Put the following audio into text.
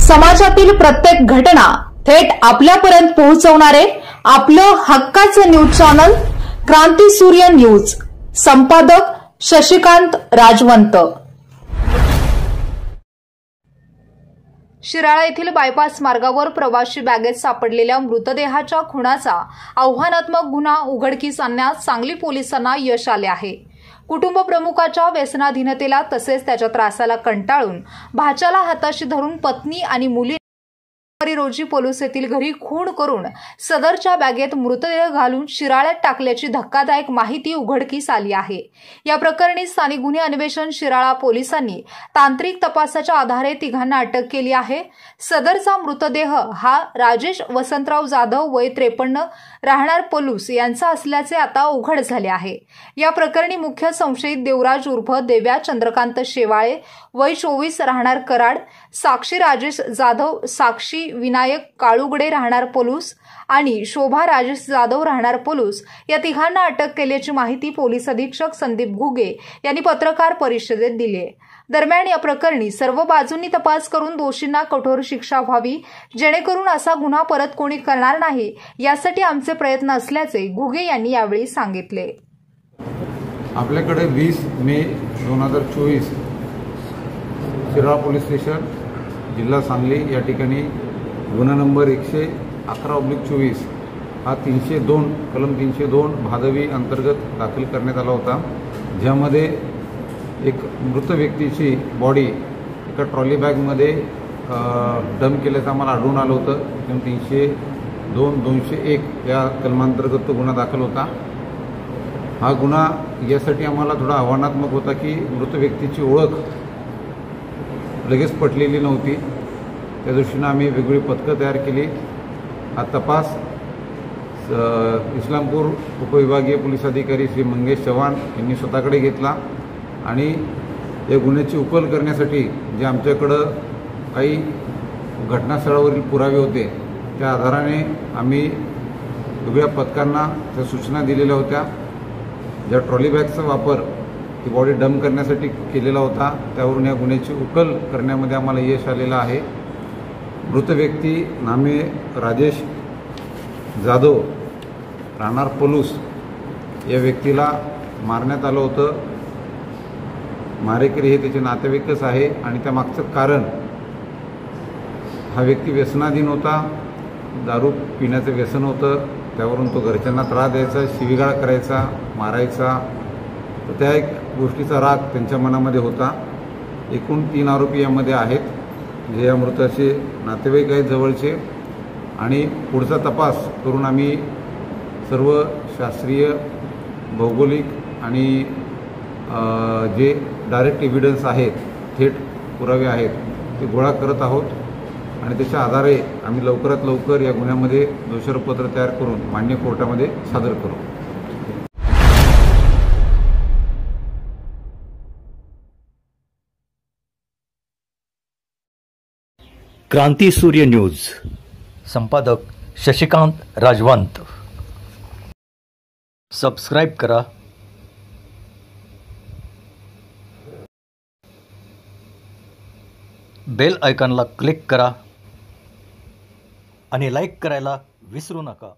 समाजातील प्रत्येक घटना थेट आपल्यापर्यंत पोहोचवणारे आपलं हक्काचं न्यूज चॅनल क्रांती सूर्य न्यूज। संपादक शशिकांत राजवंत। शिराळा येथील बायपास मार्गावर प्रवासी बॅगेत सापडलेल्या मृतदेहाच्या खुनाचा आव्हानात्मक गुन्हा उघडकीस आणण्यात सांगली पोलिसांना यश आले आहे। कुटुंब प्रमुखाच्या व्यसनाधीनतेला तसेच त्याच्या त्रासाला कंटाळून भाच्याला हाताशी धरून पत्नी आणि मुली रोजी पोलीस येथील घरी खून करून सदरच्या बॅगेत मृतदेह घालून शिराळ्यात टाकल्याची धक्कादायक माहिती उघडकीस आली आहे। या प्रकरणी स्थानिक गुन्हे अन्वेषण शिराळा पोलिसांनी तांत्रिक तपासाच्या आधारे तिघांना अटक केली आहे। सदरचा मृतदेह हा राजेश वसंतराव जाधव वय 53 राहणार पलूस यांचा असल्याचे आता उघड झाले आहे। या प्रकरणी मुख्य संशयित देवराज उर्फ देव्या चंद्रकांत शेवाळे वय 24 राहणार कराड, साक्षी राजेश जाधव, साक्षी विनायक काळुगडे राहणार पलूस आणि शोभा राजेश जाधव राहणार पलूस या तिघांना अटक केल्याची माहिती पोलीस अधीक्षक संदीप घुगे यांनी पत्रकार परिषदेत दिली आहे। दरम्यान या प्रकरणी सर्व बाजूंनी तपास करून दोषींना कठोर शिक्षा व्हावी जेणेकरून असा गुन्हा परत कोणी करणार नाही यासाठी आमचे प्रयत्न असल्याचे घुगे यांनी यावेळी सांगितले। आपल्याकडे 20 मे 2024 शिराळा पोलीस स्टेशन जिल्हा सांगली या ठिकाणी गुन्हा नंबर 111/24 हा 302 कलम 302 भादवी अंतर्गत दाखल करण्यात आला होता, ज्यामध्ये एक मृत व्यक्तीची बॉडी एका ट्रॉली बॅगमध्ये डंप केल्याचं आम्हाला आढळून आलं होतं। 302-201 या कलमांतर्गत तो गुन्हा दाखल होता। हा गुन्हा यासाठी आम्हाला थोडा आव्हानात्मक होता की मृत व्यक्तीची ओळख लगेच पटलेली नव्हती। त्या दृष्टीनं आम्ही वेगवेगळी पथकं तयार केली। हा तपास इस्लामपूर उपविभागीय पोलीस अधिकारी श्री मंगेश चव्हाण यांनी स्वतःकडे घेतला आणि या गुन्ह्याची उकल करण्यासाठी जे आमच्याकडं काही घटनास्थळावरील पुरावे होते त्या आधाराने आम्ही वेगळ्या पथकांना त्या सूचना दिलेल्या होत्या। ज्या ट्रॉली बॅगचा वापर ती बॉडी डंप करण्यासाठी केलेला होता त्यावरून या गुन्ह्याची उकल करण्यामध्ये आम्हाला यश आलेलं आहे। मृत व्यक्ती नामे राजेश जाधव राहणार पलूस या व्यक्तीला मारण्यात आलं होतं। मारेकरी हे त्याचे नातेवाईकच आहे आणि त्यामागचं कारण हा व्यक्ती व्यसनाधीन होता, दारू पिण्याचं व्यसन होतं, त्यावरून तो घरच्यांना त्रास द्यायचा, शिवीगाळ करायचा, मारायचा, तर त्या एक गोष्टीचा राग त्यांच्या मनामध्ये होता। एकूण 3 आरोपी यामध्ये आहेत जे या मृताचे नातेवाईक आहेत जवळचे, आणि पुढचा तपास करून आम्ही सर्व शास्त्रीय भौगोलिक आणि जे डायरेक्ट एव्हिडन्स आहेत, थेट पुरावे आहेत, ते गोळा करत आहोत आणि त्याच्या आधारे आम्ही लवकरात लवकर या गुन्ह्यामध्ये दोषारोपपत्र तयार करून मान्य कोर्टामध्ये सादर करू। क्रांती सूर्य न्यूज। संपादक शशिकांत राजवंत। सबस्क्राइब करा, बेल आयकॉनला क्लिक करा आणि लाईक करायला विसरू नका।